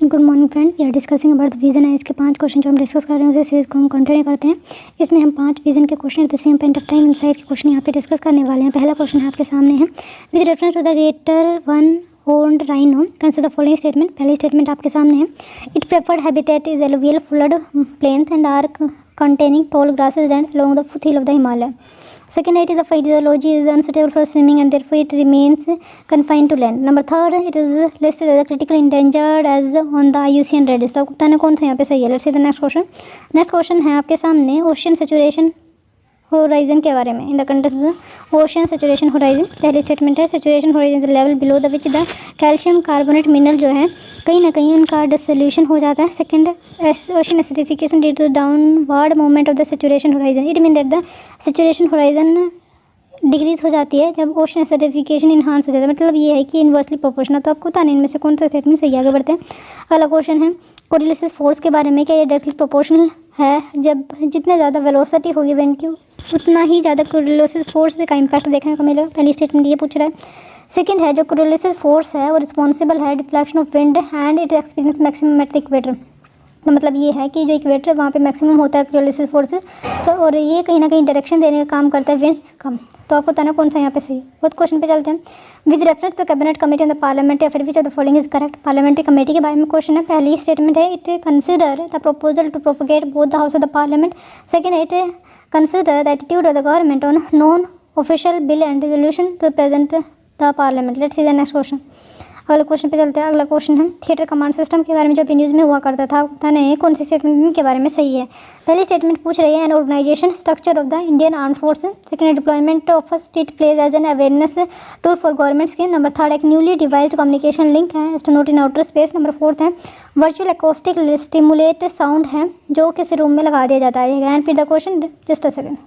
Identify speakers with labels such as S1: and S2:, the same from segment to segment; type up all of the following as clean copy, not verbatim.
S1: Good morning friend, we are discussing about the vision है। इसके 5 question जो हम डिस्कस कर रहे हैं उसे सीरीज को हम कंटिन्यू करते हैं। इसमें हम 5 विजन के question at the same point of time inside के क्वेश्चन यहाँ पे डिस्कस करने वाले हैं। पहला क्वेश्चन है आपके सामने है, with reference to the greater one horned rhino consider the following statement। पहली स्टेटमेंट आपके सामने है, it preferred habitat is alluvial flood plains and are containing tall grasses and along the foothill of the Himalaya। Second, it is the physiology is unsuitable for swimming and therefore it remains confined to land। Number third, it is listed as a critically endangered as on the IUCN Red list। तो आपको बताना कौन सा यहाँ पे सही है। Let's see the next question. Next question है आपके सामने ओशन सैचुरेशन होराइजन के बारे में। In the context ocean saturation horizon, पहली स्टेटमेंट है saturation horizon the level below the which the calcium carbonate mineral जो है कहीं ना कहीं उनका डिसोल्यूशन हो जाता है। Second, ocean acidification due to downward movement of the saturation horizon. It mean that the saturation horizon decrease हो जाती है जब ओशन एसिडिफिकेशन इन्हांस हो जाता है, मतलब ये है कि इन्वर्सली प्रोपोर्शनल। तो आपको बताने इनमें से कौन सा स्टेटमेंट सही। आगे बढ़ते हैं। अगला क्वेश्चन है कोरिलेसिस फोर्स के बारे में, क्या ये डायरेक्टली प्रोपोर्शनल है। जब जितने ज़्यादा वेलोसिटी होगी विंड की उतना ही ज़्यादा कोरिलेसिस फोर्स का इम्पैक्ट देखने को मिलेगा। पहली स्टेटमेंट ये पूछ रहा है। सेकंड है जो कोरिलेसिस फोर्स है वो रिस्पॉन्सिबल है deflection of wind and it experience maximum at the equator. तो मतलब ये है कि जो इक्वेटर है वहाँ पे मैक्सिमम होता है कोरिलेसिस फोर्स, तो और ये कहीं ना कहीं डायरेक्शन देने का काम करता है विंड्स कम। तो आपको बताना कौन सा यहाँ पे सही। बहुत क्वेश्चन पे चलते हैं। With reference to cabinet committee on the parliamentary affair which of the following is correct. Parliamentary committee के बारे में क्वेश्चन है। पहली स्टेटमेंट है it consider the proposal to propagate both the house of the parliament. Second, it consider the attitude of the government on non official bill and resolution to present the parliament. Let's see the next question. अगले question पे चलते हैं। अगला question है theatre command system के बारे में जो भी न्यूज़ में हुआ करता था, बताना है कौन सी स्टेटमेंट के बारे में सही है। पहली स्टेटमेंट पूछ रही है an organisation structure of the Indian arm force. Second, deployment of state plays as an awareness tool for government scheme. Number third, एक न्यूली डिवाइस्ड कम्युनिकेशन लिंक है astronaut in outer space. Number fourth है virtual acoustic stimulate sound है जो किसी room में लगा दिया जाता है। एंड फिर the question just a second.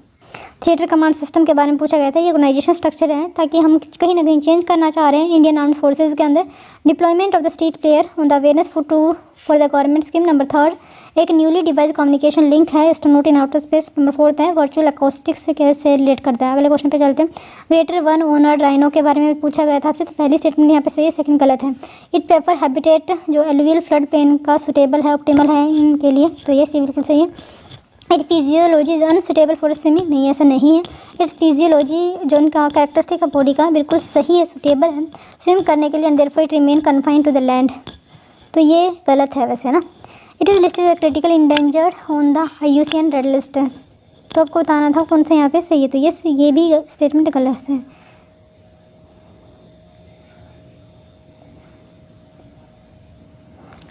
S1: Theatre command system के बारे में पूछा गया था। ये ऑर्गेनाइजेशन स्ट्रक्चर है ताकि हम कहीं ना कहीं चेंज करना चाह रहे हैं इंडियन आर्म्ड फोर्सेज के अंदर। Deployment of the state player on the awareness for the government scheme. Number third, एक न्यूली डिवाइस कम्युनिकेशन लिंक है astronaut in outer space. Number fourth है वर्चुअल एकॉस्टिक्स से रिलेट करता है। अगले क्वेश्चन पे चलते हैं। ग्रेटर वन ओनर राइनो के बारे में पूछा गया था आपसे। तो पहली स्टेटमेंट यहाँ पे सही है, सेकंड गलत है। इट प्रेफर हैबिटेट जो एलुवियल फ्लड प्लेन का सुटेबल है, ऑप्टिमल है इनके लिए, तो ये सी बिल्कुल सही है। It physiology is unsuitable for swimming, नहीं ऐसा नहीं है। इट्स फिजियोलॉजी जो उनका कैरेक्टरिस्टिक है बॉडी का बिल्कुल सही है, सुटेबल है स्विम करने के लिए and therefore it remain confined to the land, तो ये गलत है वैसे ना। It is listed as critical endangered on the IUCN red list, तो आपको बताना था कौन सा यहाँ पे सही है। तो ये भी स्टेटमेंट गलत है।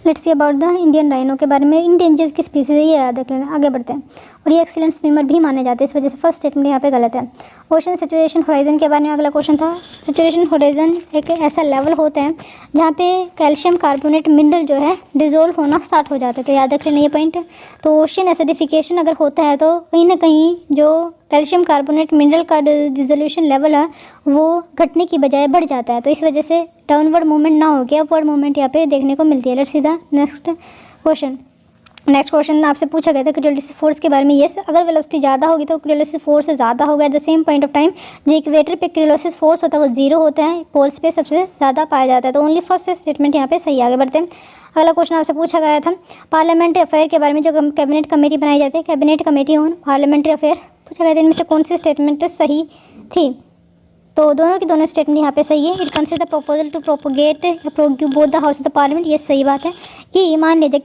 S1: Let's see about the Indian rhino के बारे में। इंडेंजर की स्पीसीज है ये याद रख लेना। आगे बढ़ते हैं। और ये एक्सीलेंट स्विमर भी माने जाते हैं, इस वजह से फर्स्ट स्टेटमेंट यहाँ पे गलत है। ओशन सैचुरेशन होराइजन के बारे में अगला क्वेश्चन था। सैचुरेशन होराइजन एक ऐसा लेवल होता है जहाँ पे कैल्शियम कार्बोनेट मिनरल जो है डिजोल्व होना स्टार्ट हो जाता है, तो याद रख लेना ये पॉइंट। तो ओशन एसिडिफिकेशन अगर होता है तो कहीं ना कहीं जो कैल्शियम कार्बोनेट मिनरल का डिजोल्यूशन लेवल है वो घटने की बजाय बढ़ जाता है, तो इस वजह से डाउनवर्ड मूवमेंट ना होकर अपवर्ड मूवमेंट यहाँ पे देखने को मिलती है। Let's see the next question. Next question आपसे पूछा गया था कोरिलेसिस फोर्स के बारे में। यस, अगर वेलोसिटी ज़्यादा होगी तो कोरिलेसिस फोर्स ज़्यादा होगा at the same point of time. जो इक्वेटर पे कोरिलेसिस फोर्स होता है वो 0 होता है, पोल्स पे सबसे ज़्यादा पाया जाता है, तो ओनली फर्स्ट स्टेटमेंट यहाँ पे सही। आगे बढ़ते हैं। अगला क्वेश्चन आपसे पूछा गया था पार्लियामेंट्री अफेयर के बारे में, जो कैबिनेट कमेटी बनाई जाती है, cabinet committee on parliamentary affair पूछा गया था। इनमें से कौन सी स्टेटमेंट सही थी। तो दोनों की दोनों स्टेटमेंट यहाँ पे सही है। It consider the proposal to propagate both the house of the parliament, ये सही बात है कि मान लीजिए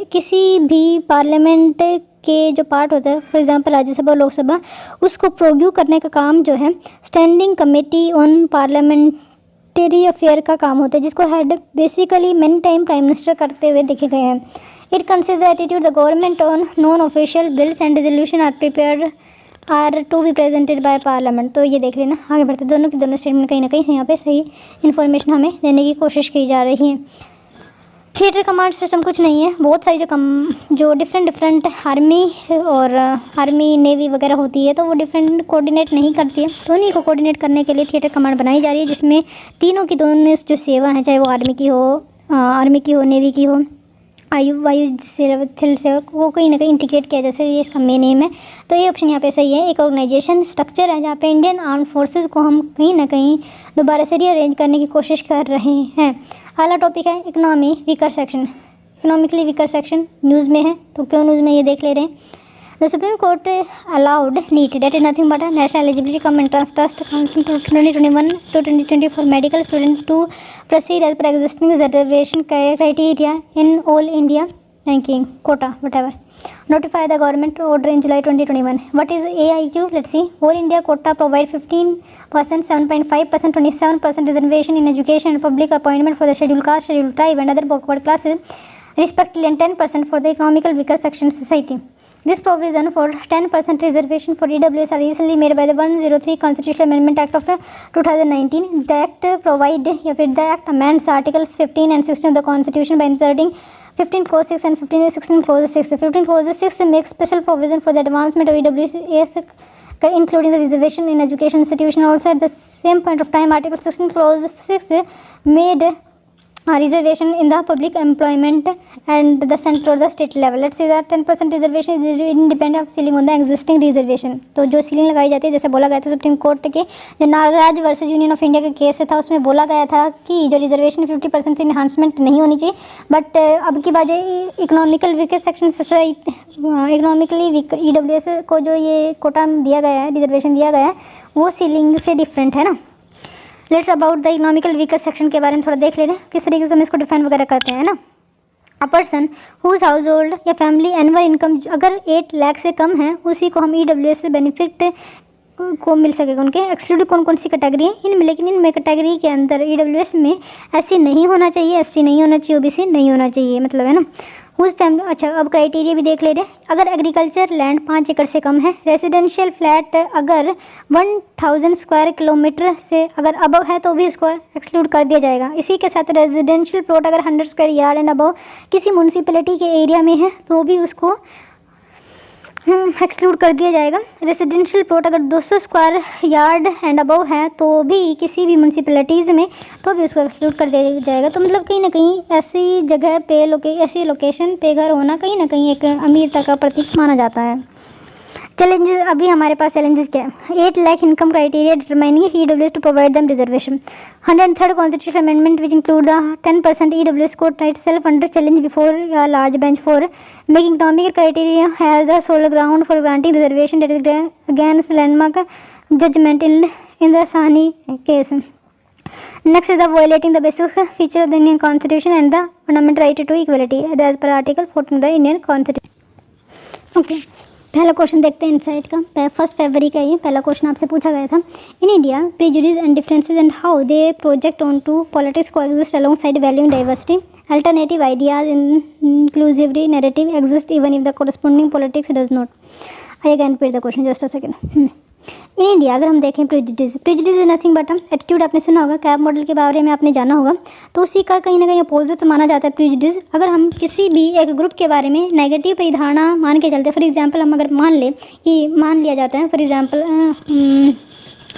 S1: किसी भी पार्लियामेंट के जो पार्ट होता है, फॉर एग्जांपल राज्यसभा और लोकसभा, उसको प्रोग्यू करने का काम जो है standing committee on parliamentary affair का काम होता है, जिसको head basically many time prime minister करते हुए देखे गए हैं। It consider the attitude the government on non official bills and resolution are to be presented by parliament, तो ये देख लेना। आगे बढ़ते दोनों की दोनों स्टेटमेंट कहीं ना कहीं यहाँ पे सही इन्फॉर्मेशन हमें देने की कोशिश की जा रही है। थिएटर कमांड सिस्टम कुछ नहीं है, बहुत सारी जो डिफरेंट आर्मी नेवी वगैरह होती है तो वो डिफरेंट कोऑर्डिनेट नहीं करती है, तो उन्हीं को कोऑर्डिनेट करने के लिए थिएटर कमांड बनाई जा रही है, जिसमें तीनों की दोनों जो सेवा है, चाहे वो आर्मी की हो, नेवी की हो, वायु से वो कहीं ना कहीं इंटीग्रेट किया, जैसे ये इसका मेन एम है। तो ये ऑप्शन यहाँ पे सही है। एक ऑर्गेनाइजेशन स्ट्रक्चर है जहाँ पे इंडियन आर्म्ड फोर्सेस को हम कहीं ना कहीं दोबारा से रीअरेंज करने की कोशिश कर रहे हैं। पहला टॉपिक है economy weaker section. Economically weaker section news में है, तो क्यों न्यूज़ में ये देख ले रहे हैं। The supreme court allowed NEET, that is nothing but national eligibility cum entrance test 2021 to 2020 for medical student to proceed as per existing reservation criteria in all India ranking quota whatever. Notify the government order in July 2021. What is AIQ? Let's see. All India quota provide 15%, 7.5%, 27% reservation in education and public appointment for the scheduled caste, scheduled tribe and other backward classes respectively, and 10% for the economical weaker section society. This provision for 10% reservation for EWS are recently made by the 103 Constitutional Amendment Act of 2019. The Act the Act amends Articles 15 and 16 of the Constitution by inserting 15 clause 6 and 16 clause 6. 15 clause 6 makes special provision for the advancement of EWS, including the reservation in education institution. Also, at the same point of time, Article 16 clause 6 made reservation in the public employment and the central or the state level. Let's say that 10% reservation is independent of ceiling on the existing reservation. तो जो ceiling लगाई जाती है, जैसे बोला गया था supreme court के जो Nagaraj versus union of India का केस था, उसमें बोला गया था कि जो रिजर्वेशन 50% से इन्हांसमेंट नहीं होनी चाहिए। बट अब की बात जो economical weaker section society, economically weak EWS को जो ये कोटा दिया गया है, रिजर्वेशन दिया गया है, वो सीलिंग से डिफरेंट है ना। Let's about the economical weaker section के बारे में थोड़ा देख ले रहे हैं, किस तरीके से हम इसको डिफाइन वगैरह करते हैं ना। A person whose household या फैमिली एनुअल इनकम अगर 8 लाख से कम है, उसी को हम EWS बेनिफिट को मिल सकेगा। उनके एक्सक्लूड कौन कौन सी कैटेगरी है इनमें, लेकिन इनमें कैटेगरी के अंदर EWS में SC नहीं होना चाहिए, ST नहीं होना चाहिए, OBC नहीं होना चाहिए, मतलब है ना। उस फैमिली, अच्छा अब क्राइटेरिया भी देख ले रहे हैं। अगर एग्रीकल्चर लैंड 5 एकड़ से कम है, रेजिडेंशियल फ्लैट अगर 1000 स्क्वायर किलोमीटर से अगर अबव है तो भी उसको एक्सक्लूड कर दिया जाएगा। इसी के साथ रेजिडेंशियल प्लॉट अगर 100 स्क्वायर यार्ड एंड अबव किसी म्यूनसिपैलिटी के एरिया में है तो भी उसको एक्सक्लूड कर दिया जाएगा। रेजिडेंशियल प्लॉट अगर 200 स्क्वायर यार्ड एंड अबव है तो भी किसी भी म्यूनसिपैलिटीज़ में तो भी उसको एक्सक्लूड कर दिया जाएगा। तो मतलब कहीं ना कहीं ऐसी जगह पे ऐसी लोकेशन पे घर होना कहीं ना कहीं एक अमीरता का प्रतीक माना जाता है। चैलेंजेस, अभी हमारे पास चैलेंजेस क्या है। 8 lakh income criteria determining EWS to provide them reservation. 103rd constitution amendment which include the 10% EWS court right self under challenge before a large bench for making economic criteria has the sole ground for granting reservation that is against landmark judgment in the Sahni case. Next is the violating the basic feature of the Indian Constitution and the fundamental right to equality as per Article 14 of the Indian Constitution. Okay. पहला question देखते हैं insight का। 1 फरवरी का ये पहला question आपसे पूछा गया था। In India prejudice and differences and how they project on to politics को exist alongside valuing diversity alternative ideas inclusively narrative exist even if the corresponding politics does not. I again repeat the question just a second. In India अगर हम देखें prejudice is nothing but attitude, आपने सुना होगा, cab model के बारे में आपने जाना होगा, तो उसी का कहीं ना कहीं अपोजिट माना जाता है प्रेजुडिस। अगर हम किसी भी एक ग्रुप के बारे में नेगेटिव परिधारणा मान के चलते, फॉर एग्जांपल हम अगर मान लिया जाता है फॉर एग्जांपल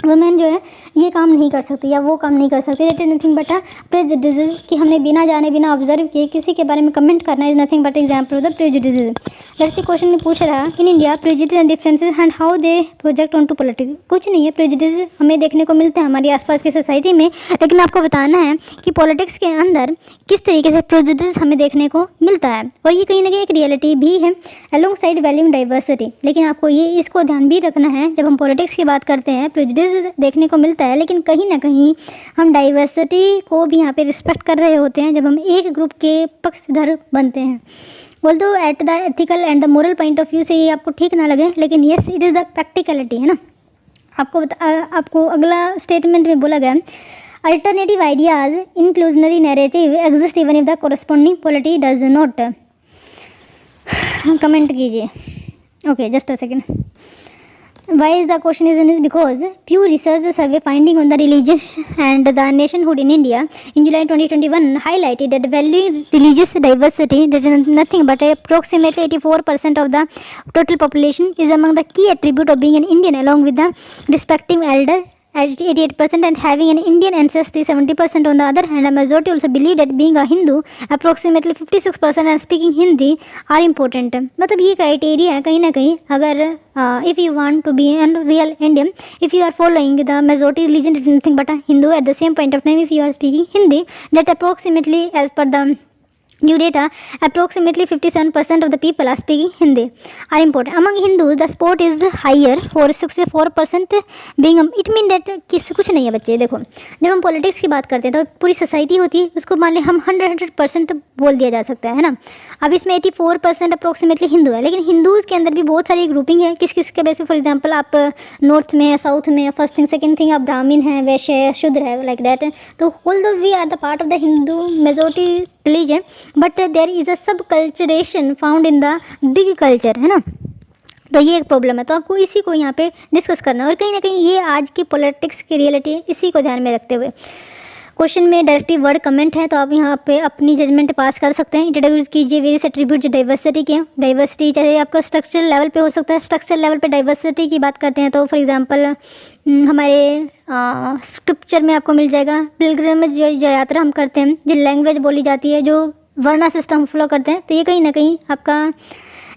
S1: वुमेन जो है ये काम नहीं कर सकती या वो काम नहीं कर सकती, that is nothing but prejudice कि हमने बिना जाने बिना ऑब्जर्व किए किसी के बारे में कमेंट करना is nothing but example of the prejudice. Let's see question में पूछ रहा in India prejudice and differences and how they project on to politics. कुछ नहीं है, प्रेजुडिस हमें देखने को मिलते हैं हमारी आसपास की सोसाइटी में, लेकिन आपको बताना है कि पॉलिटिक्स के अंदर किस तरीके से प्रेजुडिस हमें देखने को मिलता है, और ये कहीं ना कहीं एक रियलिटी भी है अलॉन्ग साइड वैल्यूइंग डाइवर्सिटी। लेकिन आपको ये इसको ध्यान भी रखना है, जब हम पॉलिटिक्स की बात करते हैं प्रेजुडिस देखने को मिलता है, लेकिन कहीं ना कहीं हम डाइवर्सिटी को भी यहाँ पे रिस्पेक्ट कर रहे होते हैं जब हम एक ग्रुप के पक्षधर बनते हैं। Although at the ethical and the moral point of view से ये आपको ठीक ना लगे, लेकिन yes it is the practicality, है ना। आपको अगला स्टेटमेंट में बोला गया alternative ideas inclusionary narrative exist even if the corresponding polity does not. Comment कीजिए। Okay just a second. Why is the question is because Pew Research survey finding on the religious and the nationhood in India in July 2021 highlighted that valuing religious diversity, that is nothing but approximately 84% of the total population, is among the key attribute of being an Indian, along with the respecting elder at 88% and having an Indian ancestry 70%. On the other hand, a majority also believe that being a Hindu approximately 56% and speaking Hindi are important. मतलब ये criteria है कहीं ना कहीं अगर if you want to be a real Indian, if you are following the majority religion is nothing but a Hindu, at the same point of time if you are speaking Hindi, that approximately as per the new data, approximately 57% of the people are speaking Hindi are important. Among Hindus, the sport is higher for 64% being it mean that किस कुछ नहीं है बच्चे. देखो जब हम politics की बात करते हैं तो पूरी सोसाइटी होती है, उसको मान लें हम 100% बोल दिया जा सकता है ना. अब इसमें 84% अप्रोक्सीमेटली हिंदू है, लेकिन हिंदूज़ के अंदर भी बहुत सारी ग्रुपिंग है. किस किस के बेस पे, फॉर एग्जांपल आप नॉर्थ में, साउथ में, फर्स्ट थिंग, सेकंड थिंग आप ब्राह्मण हैं, वैश्य है, शूद्र है, लाइक दैट. तो although we are the part of the Hindu majority religion, but there is a sub culturation found in the big culture, है ना. तो ये एक प्रॉब्लम है, तो आपको इसी को यहाँ पे डिस्कस करना है. और कहीं ना कहीं ये आज की पॉलिटिक्स की रियलिटी है, इसी को ध्यान में रखते हुए क्वेश्चन में डायरेक्टिव वर्ड कमेंट है, तो आप यहाँ पे अपनी जजमेंट पास कर सकते हैं. इंट्रोड्यूस कीजिए वेरियस एट्रीब्यूट जो डाइवर्सिटी के. डाइवर्सिटी चाहे आपका स्ट्रक्चरल लेवल पे हो सकता है. स्ट्रक्चरल लेवल पे डाइवर्सिटी की बात करते हैं तो फॉर एग्जांपल हमारे स्क्रिप्चर में आपको मिल जाएगा. पिलग्रिमेज जो यात्रा हम करते हैं, जो लैंग्वेज बोली जाती है, जो वर्ना सिस्टम फॉलो करते हैं, तो ये कहीं ना कहीं आपका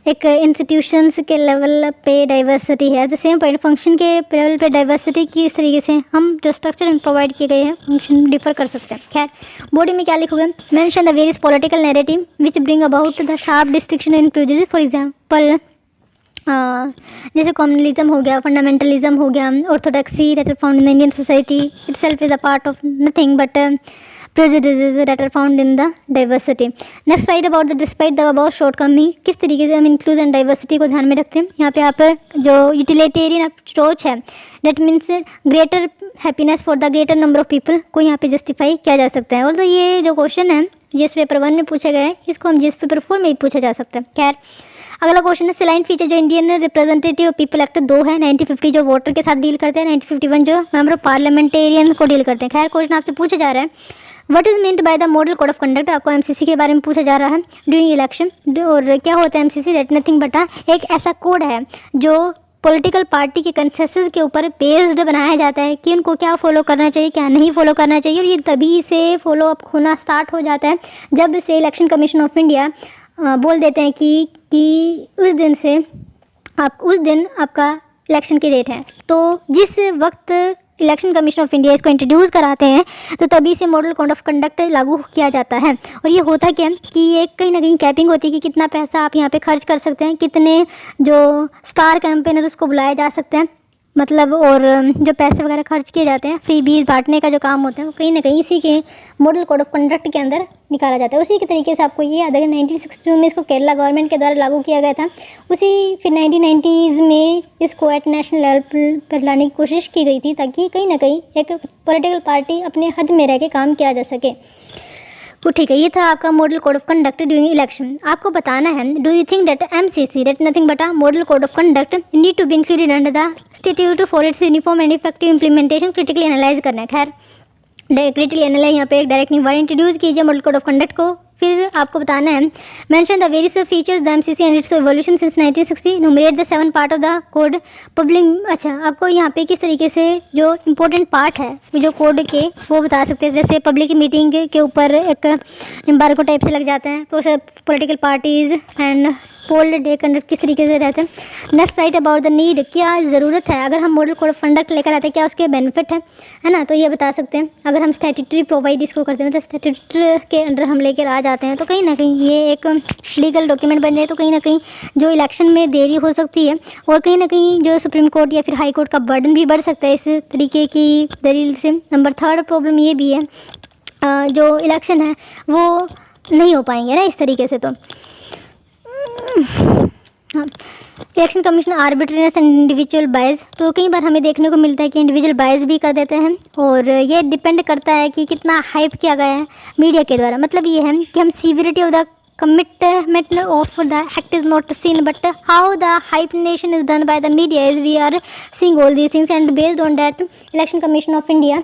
S1: एक इंस्टीट्यूशंस के लेवल पे डाइवर्सिटी है. At the same point function के लेवल पे डाइवर्सिटी की इस तरीके से हम जो स्ट्रक्चर में प्रोवाइड किए गए हैं फंक्शन डिफर कर सकते हैं. खैर बॉडी में क्या लिखोगे, mention the various political narrative which bring about the sharp distinction in prejudice. For example जैसे कम्युनलिज्म हो गया, फंडामेंटलिज्म हो गया, orthodoxy that are found in the Indian society itself is a part of nothing but prejudices that are found in the diversity. Next write about the despite the above shortcoming. किस तरीके से हम inclusion diversity को ध्यान में रखते हैं. यहाँ पे आप जो यूटिलिटेरियन अप्रोच है, that means greater happiness for the greater number of people को यहाँ पे जस्टिफाई किया जा सकता है. और तो ये जो क्वेश्चन है जिस पेपर 1 में पूछा गया है, इसको हम जिस पेपर 4 में भी पूछा जा सकता है. खैर अगला क्वेश्चन है सलाइन फीचर जो इंडियन रिप्रेजेंटेटिव पीपल एक्ट 2 है. 1950 जो वोटर के साथ डील करते हैं, 1951 जो मेंबर ऑफ पार्लियामेंटेरियन को डील करते हैं. खैर क्वेश्चन आपसे पूछा जा रहा है what is meant by the model code of conduct. आपको एमसीसी के बारे में पूछा जा रहा है ड्यूरिंग इलेक्शन. और क्या होता है एमसीसी, दैट नथिंग बट एक ऐसा कोड है जो पॉलिटिकल पार्टी के कंसेंसस के ऊपर बेस्ड बनाया जाता है कि उनको क्या फॉलो करना चाहिए, क्या नहीं फॉलो करना चाहिए. और ये तभी से फॉलो अप होना स्टार्ट हो जाता है जब से इलेक्शन कमीशन ऑफ इंडिया बोल देते हैं कि उस दिन आपका इलेक्शन की डेट है. तो जिस वक्त इलेक्शन कमीशन ऑफ इंडिया इसको इंट्रोड्यूस कराते हैं तो तभी से मॉडल कोड ऑफ कंडक्ट लागू किया जाता है. और ये होता क्या कि ये कहीं ना कहीं कैपिंग होती है कि कितना पैसा आप यहाँ पे खर्च कर सकते हैं, कितने जो स्टार कैंपेनर उसको बुलाए जा सकते हैं, मतलब और जो पैसे वगैरह खर्च किए जाते हैं, फ्री बीज बांटने का जो काम होता है वो कहीं ना कहीं इसी के मॉडल कोड ऑफ कंडक्ट के अंदर निकाला जाता है. उसी के तरीके से आपको ये याद है 1962 में इसको केरला गवर्नमेंट के द्वारा लागू किया गया था. उसी फिर 1990s में इसको एट नेशनल लेवल पर लाने की कोशिश की गई थी ताकि कहीं ना कहीं एक पॉलिटिकल पार्टी अपने हद में रह के काम किया जा सके. तो ठीक है, ये था आपका model code of conduct during election. आपको बताना है do you think that MCC that nothing but a model code of conduct need to be included under the statute for its uniform and effective implementation. Critically analyse करना है. खैर critically analyse यहाँ पे एक direct word introduce कीजिए model code of conduct को. फिर आपको बताना है mention the various features the MCC and it's evolution since 1960. Numerator the 7 part of the code public. अच्छा, आपको यहाँ पे किस तरीके से जो इंपॉर्टेंट पार्ट है जो कोड के वो बता सकते हैं. जैसे पब्लिक मीटिंग के ऊपर एक एम्बार्गो टाइप से लग जाते हैं, process political parties and poll day conduct किस तरीके से रहते हैं. Next right about the need, क्या ज़रूरत है अगर हम मॉडल कोड ऑफ कंडक्ट लेकर आते हैं, क्या उसके बेनिफिट है ना, तो ये बता सकते हैं. अगर हम स्टैट्यूटरी प्रोवाइड इसको करते हैं, मतलब स्टैट्यूटरी के अंडर हम लेकर आ जाते हैं तो कहीं ना कहीं ये एक लीगल डॉक्यूमेंट बन जाए तो कहीं ना कहीं जो इलेक्शन में देरी हो सकती है और कहीं ना कहीं जो सुप्रीम कोर्ट या फिर हाई कोर्ट का बर्डन भी बढ़ सकता है इस तरीके की दलील से. नंबर 3 प्रॉब्लम ये भी है जो इलेक्शन है वो नहीं हो पाएंगे ना इस तरीके से. तो हाँ, election commission arbitrariness and individual bias, तो कई बार हमें देखने को मिलता है कि इंडिविजुअल बायस भी कर देते हैं और ये डिपेंड करता है कि कितना हाइप किया गया है मीडिया के द्वारा. मतलब ये है कि हम severity of the commitment of the act is not seen but how the hyphenation is done by the media is we are seeing all these things and based on that election commission of India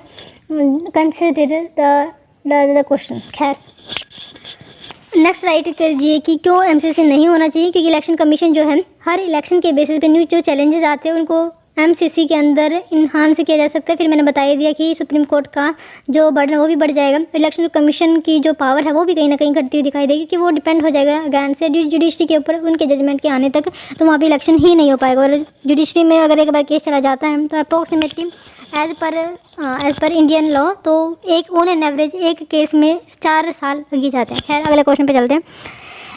S1: consider the question. खैर next right कीजिए कि क्यों MCC नहीं होना चाहिए. क्योंकि election commission जो है हर इलेक्शन के बेसिस पे न्यू जो चैलेंजेस आते हैं उनको एमसीसी के अंदर इन्हांस किया जा सकता है। फिर मैंने बता ही दिया कि सुप्रीम कोर्ट का जो बर्डन वो भी बढ़ जाएगा। इलेक्शन कमीशन की जो पावर है वो भी कहीं ना कहीं घटती हुई दिखाई देगी, कि वो डिपेंड हो जाएगा अगैन से जुडिशरी के ऊपर, उनके जजमेंट के आने तक तो वहाँ पर इलेक्शन ही नहीं हो पाएगा। और जुडिशरी में अगर एक बार केस चला जाता है तो approximately as per Indian law तो एक ऑन एन एवरेज एक केस में 4 साल लग ही जाते हैं। खैर अगले क्वेश्चन पे चलते हैं।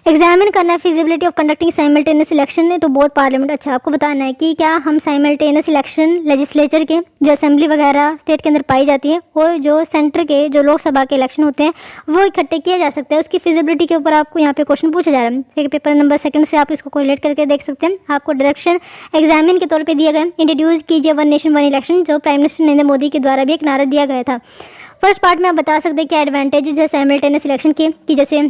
S1: एग्जामिन करना है feasibility of conducting simultaneous election to both parliament. अच्छा, आपको बताना है कि क्या हम साइमल्टेनियस इलेक्शन लेजिस्लेचर के जो असेंबली वगैरह स्टेट के अंदर पाई जाती है और जो सेंटर के जो लोकसभा के इलेक्शन होते हैं वो इकट्ठे किया जा सकता है, उसकी फिजिबिलिटी के ऊपर आपको यहाँ पे क्वेश्चन पूछा जा रहा है। पेपर नंबर 2 से आप इसको कोरिलेट करके देख सकते हैं। आपको डायरेक्शन एग्जामिन के तौर पर दिया गया, इंट्रोड्यूस कीजिए वन नेशन वन इलेक्शन, जो प्राइम मिनिस्टर नरेंद्र मोदी के द्वारा भी एक नारा दिया गया था। फर्स्ट पार्ट में आप बता सकते हैं क्या एडवांटेजेस है साइमल्टेनियस इलेक्शन के, कि जैसे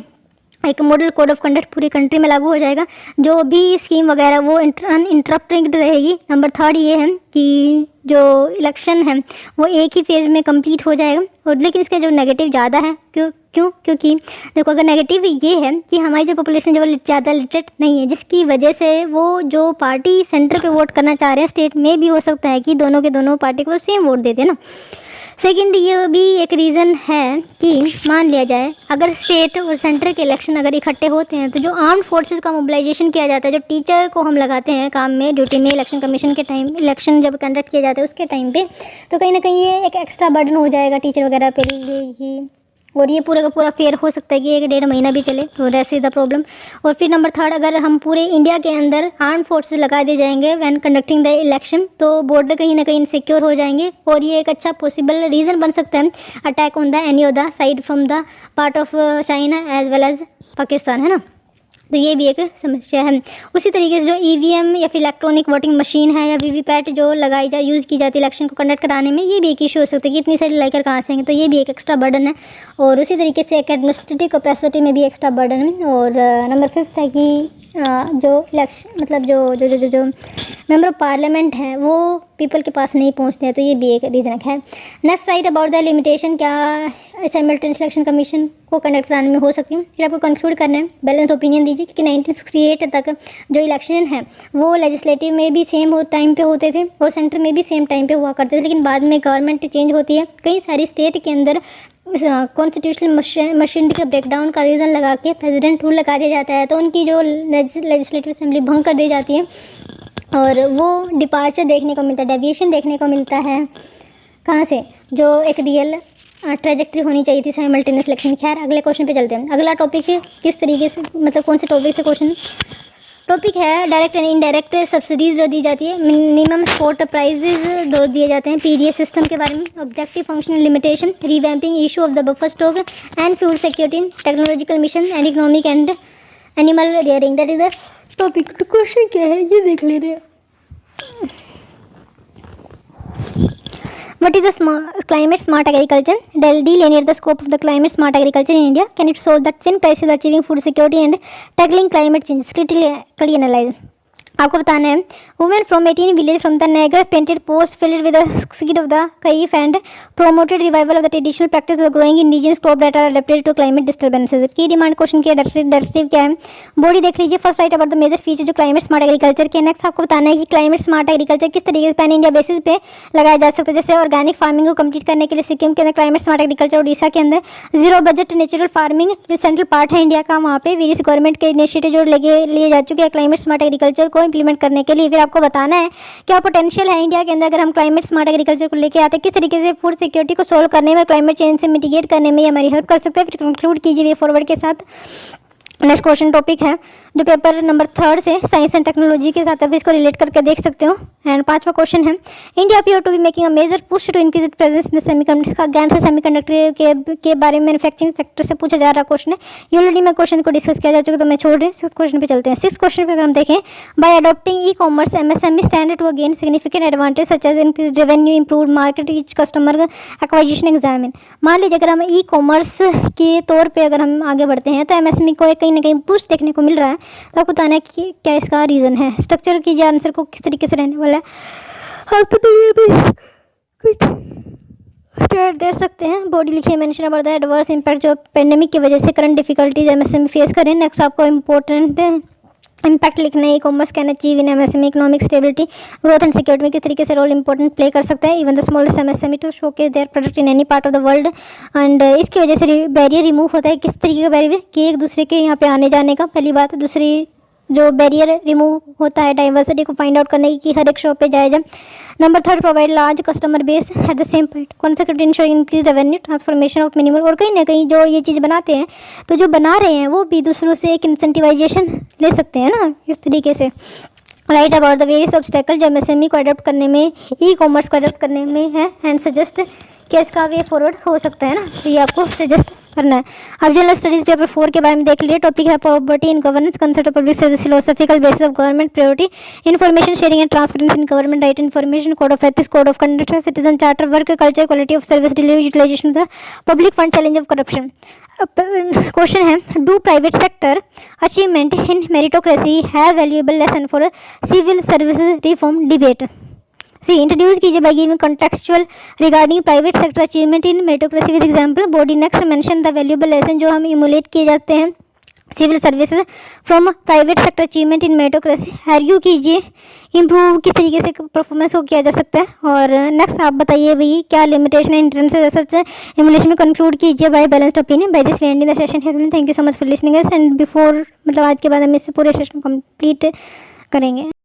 S1: एक मॉडल कोड ऑफ कंडक्ट पूरी कंट्री में लागू हो जाएगा, जो भी स्कीम वगैरह वो अनइंटरप्टेड रहेगी। नंबर 3 ये है कि जो इलेक्शन है वो एक ही फेज़ में कंप्लीट हो जाएगा। और लेकिन इसके जो नेगेटिव ज़्यादा है, क्योंकि देखो अगर नेगेटिव ये है कि हमारी जो पॉपुलेशन जो ज़्यादा लिटरेट नहीं है, जिसकी वजह से वो जो पार्टी सेंटर पे वोट करना चाह रहे हैं स्टेट में भी हो सकता है कि दोनों के दोनों पार्टी को सेम वोट दे दें ना। सेकंड ये भी एक रीज़न है कि मान लिया जाए अगर स्टेट और सेंटर के इलेक्शन अगर इकट्ठे होते हैं तो जो आर्म्ड फोर्सेस का मोबिलाइजेशन किया जाता है, जो टीचर को हम लगाते हैं काम में ड्यूटी में इलेक्शन कमीशन के टाइम, इलेक्शन जब कंडक्ट किया जाता है उसके टाइम पे, तो कहीं ना कहीं ये एक एक्स्ट्रा बर्डन हो जाएगा टीचर वगैरह पे लिए ही। और ये पूरा का पूरा फेयर हो सकता है कि 1-1.5 महीना भी चले, तो दैट्स द प्रॉब्लम। और फिर नंबर 3, अगर हम पूरे इंडिया के अंदर आर्म फोर्सेस लगा दिए जाएंगे व्हेन कंडक्टिंग द इलेक्शन, तो बॉर्डर कहीं ना कहीं इनसिक्योर हो जाएंगे और ये एक अच्छा पॉसिबल रीज़न बन सकता है attack on the any of the side from the part of China as well as Pakistan, है ना। तो ये भी एक समस्या है। उसी तरीके से जो ईवीएम या फिर इलेक्ट्रॉनिक वोटिंग मशीन है या वीवीपैट जो यूज़ की जाती है इलेक्शन को कंडक्ट कराने में, ये भी एक इशू हो सकता है कि इतनी सारी लाइकर कहाँ से आएंगे, तो ये भी एक एक्स्ट्रा बर्डन है। और उसी तरीके से एक एडमिनिस्ट्रेटिव कैपेसिटी में भी एक्स्ट्रा बर्डन है। और नंबर 5 है कि जो इलेक्शन मतलब जो मेंबर ऑफ पार्लियामेंट है वो पीपल के पास नहीं पहुंचते हैं, तो ये भी एक रीज़न है। Next right about the limitation, क्या साइमल्टेनियस इलेक्शन कमीशन को कंडक्ट कराने में हो सकती है। फिर आपको कंक्लूड करना है, बैलेंस ओपिनियन दीजिए कि 1968 तक जो इलेक्शन है वो लेजिस्लेटिव में भी सेम टाइम पे होते थे और सेंटर में भी सेम टाइम पे हुआ करते थे, लेकिन बाद में गवर्नमेंट चेंज होती है। कई सारी स्टेट के अंदर कॉन्स्टिट्यूशनल मशीनरी का ब्रेकडाउन का रीज़न लगा के प्रेसिडेंट रूल लगा दिया जाता है, तो उनकी जो लेजिस्लेटिव असेंबली भंग कर दी जाती है और वो डिपार्चर देखने को मिलता है, डेविएशन देखने को मिलता है कहाँ से, जो एक रियल ट्रेजेक्ट्री होनी चाहिए थी साइमल्टेनियस इलेक्शन। खैर अगले क्वेश्चन पे चलते हैं। अगला टॉपिक है किस तरीके से, मतलब कौन से टॉपिक से क्वेश्चन टॉपिक है, डायरेक्ट एंड इनडायरेक्ट सब्सिडीज़ जो दी जाती है, मिनिमम सपोर्ट प्राइजेज दो दिए जाते हैं, पीडीएस सिस्टम के बारे में, objective functional limitation, revamping issue of the buffer stock and fuel security, technological mission and economic and animal rearing. That is the topic. तो क्वेश्चन क्या है ये देख ले रहे हैं। What is the climate smart agriculture? Delineate the scope of the climate smart agriculture in India. Can it solve the twin crises achieving food security and tackling climate change? Critically analyze. आपको बताना है women from 18 village from the नेगर painted post field with the seed of the कईफ and promoted revival of the traditional practice of growing indigenous crop that are adapted to climate disturbances. की demand question की directive क्या है, body देख लीजिए। First write about the major feature जो climate smart agriculture के। Next आपको बताना है कि क्लाइमेट स्मार्ट एग्रीकल्चर किस तरीके से पैन इंडिया बेसिस पे लगाया जा सकता है। जैसे ऑर्गेनिक फार्मिंग को कंप्लीट करने के लिए सिक्किम के अंदर क्लाइमेट स्मार्ट एग्रीकल्चर, उड़ीसा के अंदर जीरो बजट नेचुरल फार्मिंग जो सेंट्रल पार्ट है इंडिया का, वहाँ पे वेरियस गवर्नमेंट के इनिशिएटिव जो लिए जा चुके हैं क्लाइमेट स्मार्ट एग्रीकल्चर को इंप्लीमेंट करने के लिए। फिर आपको बताना है क्या पोटेंशियल है इंडिया के अंदर अगर हम क्लाइमेट स्मार्ट एग्रीकल्चर को लेके आते हैं, किस तरीके से फूड सिक्योरिटी को सोल्व करने में, क्लाइमेट चेंज से मिटिगेट करने में हमारी हेल्प कर सकता है। फिर कंक्लूड कीजिए वे फॉरवर्ड के साथ। नेक्स्ट क्वेश्चन टॉपिक है जो पेपर नंबर 3 से साइंस एंड टेक्नोलॉजी के साथ आप इसको रिलेट करके देख सकते हो। एंड 5वां क्वेश्चन है India appear to be making a major push to increase it presence in the semiconductor. ज्ञान से सेमीकंडक्टर के बारे में मैन्युफैक्चरिंग सेक्टर से पूछा जा रहा क्वेश्चन है। ये ऑलरेडी मैं क्वेश्चन को डिस्कस किया जा चुका, तो मैं छोड़ रही हूँ। 6th क्वेश्चन पे चलते हैं। 6th क्वेश्चन पे अगर हम देखें, by adopting e commerce MSME standard to again significant advantage such as increase revenue, improve market reach, customer acquisition examine. मान लीजिए अगर हम ई कॉमर्स के तौर पर अगर हम आगे बढ़ते हैं तो एमएसएमई को कहीं ना कहीं पुश देखने को मिल रहा है। तो आपको बताना है कि क्या इसका रीज़न है। स्ट्रक्चर कीजिए आंसर को किस तरीके से रहने वाला है। आप तो स्टार्ट दे सकते हैं। बॉडी लिखिए mention about the adverse impact जो पेंडेमिक की वजह से करंट डिफिकल्टीज एमएसएमई फेस करें। नेक्स्ट आपको इम्पोर्टेंट इम्पैक्ट लिखना है, e commerce can achieve in MSME economic stability, growth and security में किस तरीके से रोल इंपॉर्टेंट प्ले कर सकता है, even the smallest MSME to showcase their product in any part of the world. And इसकी वजह से बैरियर रिमूव होता है। किस तरीके का बैरियर कि एक दूसरे के यहाँ पे आने जाने का, पहली बात। दूसरी जो बैरियर रिमूव होता है डाइवर्सिटी को फाइंड आउट करने की, कि हर एक शॉप पे जाया जाए। Number 3 provide large customer base at the same point, consecutive ensuring increase revenue transformation of minimal. और कहीं ना कहीं जो ये चीज़ बनाते हैं तो जो बना रहे हैं वो भी दूसरों से एक इंसेंटिवाइजेशन ले सकते हैं ना इस तरीके से। Right about the various obstacle जो एमएसएमई को अडॉप्ट करने में, ई कॉमर्स को अडॉप्ट करने में है, एंड सजेस्ट कि इसका वे फॉरवर्ड हो सकता है ना, तो ये आपको सजेस्ट करना है। अब जनरल स्टडीज़ पेपर 4 के बारे में देख लीजिए। टॉपिक है property in governance, concept of public service, philosophical basis of government priority, information sharing and transparency in government, right information, code of ethics, code of conduct, citizen charter, work culture, quality of service delivery, utilization of the public fund, challenge of corruption. Question है, do private sector achievement in meritocracy have valuable lesson for civil services reform debate. सी introduce कीजिए by giving contextual regarding private sector achievement in meritocracy with example. Body next mention the valuable lesson जो हम emulate किए जाते हैं civil services from private sector achievement in meritocracy. Argue कीजिए improve किस तरीके से परफॉर्मेंस को किया जा सकता है। और नेक्स्ट आप बताइए भाई क्या लिमिटेशन है एंट्रेंसेस सच इमुलेशन में कंक्लूड कीजिए by balanced opinion. By this we ending the session here. Thank you so much for listening us and before मतलब आज के बाद हम इस पूरे सेशन को कंप्लीट करेंगे।